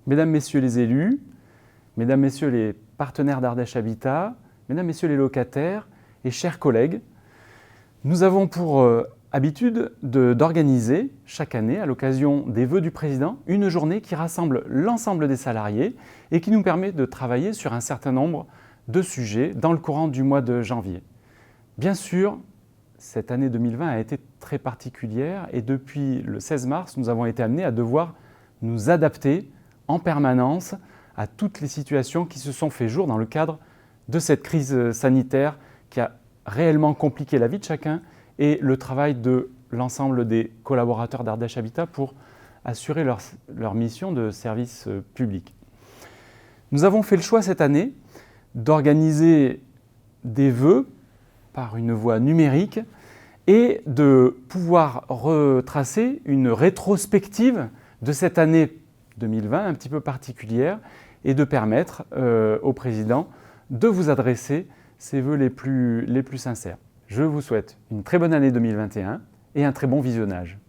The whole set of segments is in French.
Mesdames, Messieurs les élus, Mesdames, Messieurs les partenaires d'Ardèche Habitat, Mesdames, Messieurs les locataires et chers collègues, nous avons pour habitude d'organiser chaque année, à l'occasion des vœux du président, une journée qui rassemble l'ensemble des salariés et qui nous permet de travailler sur un certain nombre de sujets dans le courant du mois de janvier. Bien sûr, cette année 2020 a été très particulière et depuis le 16 mars, nous avons été amenés à devoir nous adapter en permanence à toutes les situations qui se sont fait jour dans le cadre de cette crise sanitaire qui a réellement compliqué la vie de chacun et le travail de l'ensemble des collaborateurs d'Ardèche Habitat pour assurer leur mission de service public. Nous avons fait le choix cette année d'organiser des vœux par une voie numérique et de pouvoir retracer une rétrospective de cette année 2020 un petit peu particulière et de permettre au président de vous adresser ses vœux les plus sincères. Je vous souhaite une très bonne année 2021 et un très bon visionnage.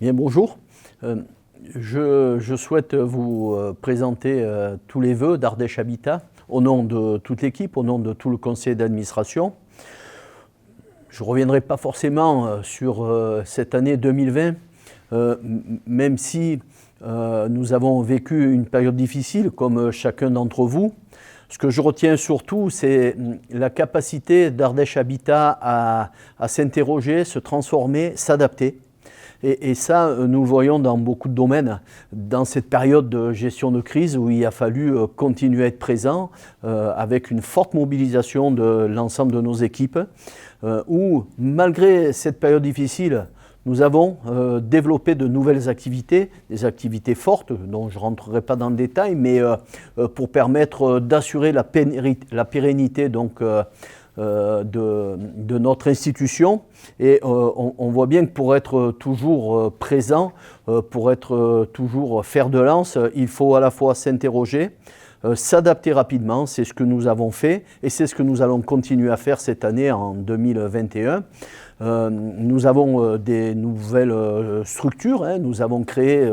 Bien, bonjour. Je souhaite vous présenter tous les vœux d'Ardèche Habitat au nom de toute l'équipe, au nom de tout le conseil d'administration. Je ne reviendrai pas forcément sur cette année 2020, même si nous avons vécu une période difficile comme chacun d'entre vous. Ce que je retiens surtout, c'est la capacité d'Ardèche Habitat à s'interroger, se transformer, s'adapter. Et ça, nous le voyons dans beaucoup de domaines, dans cette période de gestion de crise où il a fallu continuer à être présent avec une forte mobilisation de l'ensemble de nos équipes, où malgré cette période difficile, nous avons développé de nouvelles activités, des activités fortes dont je ne rentrerai pas dans le détail, mais pour permettre d'assurer la pérennité donc, de notre institution. Et on voit bien que pour être toujours présent, pour être toujours fer de lance, il faut à la fois s'interroger, s'adapter rapidement, c'est ce que nous avons fait et c'est ce que nous allons continuer à faire cette année en 2021. Nous avons des nouvelles structures, nous avons créé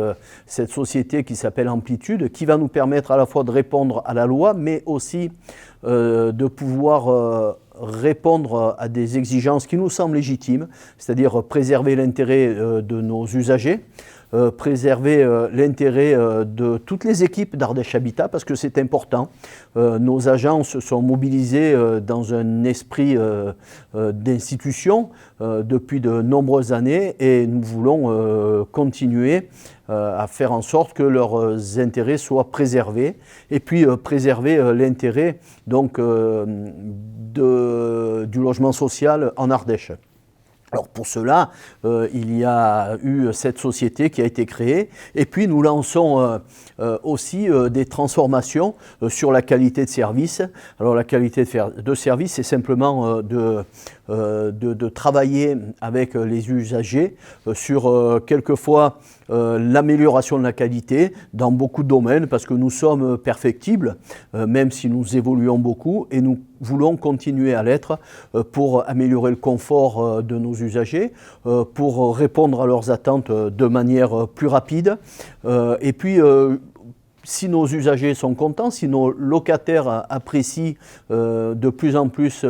cette société qui s'appelle Amplitude, qui va nous permettre à la fois de répondre à la loi, mais aussi de pouvoir répondre à des exigences qui nous semblent légitimes, c'est-à-dire préserver l'intérêt de nos usagers, préserver l'intérêt de toutes les équipes d'Ardèche Habitat parce que c'est important. Nos agents se sont mobilisés dans un esprit d'institution depuis de nombreuses années et nous voulons continuer à faire en sorte que leurs intérêts soient préservés et puis préserver l'intérêt donc du logement social en Ardèche. Alors pour cela, il y a eu cette société qui a été créée et puis nous lançons aussi des transformations sur la qualité de service. Alors la qualité de service, c'est simplement de travailler avec les usagers sur quelquefois l'amélioration de la qualité dans beaucoup de domaines parce que nous sommes perfectibles, même si nous évoluons beaucoup et nous voulons continuer à l'être pour améliorer le confort de nos usagers, pour répondre à leurs attentes de manière plus rapide. Et puis, si nos usagers sont contents, si nos locataires apprécient de plus en plus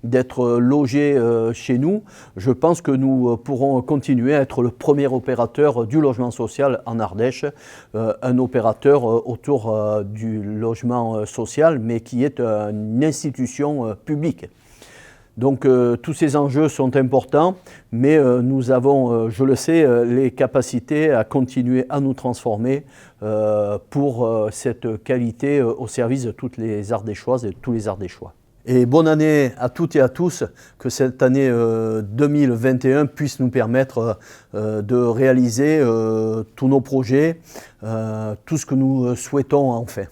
d'être logés chez nous, je pense que nous pourrons continuer à être le premier opérateur du logement social en Ardèche, un opérateur autour du logement social, mais qui est une institution publique. Donc tous ces enjeux sont importants, mais nous avons, je le sais, les capacités à continuer à nous transformer pour cette qualité au service de toutes les Ardéchoises et de tous les Ardéchois. Et bonne année à toutes et à tous, que cette année 2021 puisse nous permettre de réaliser tous nos projets, tout ce que nous souhaitons en fait.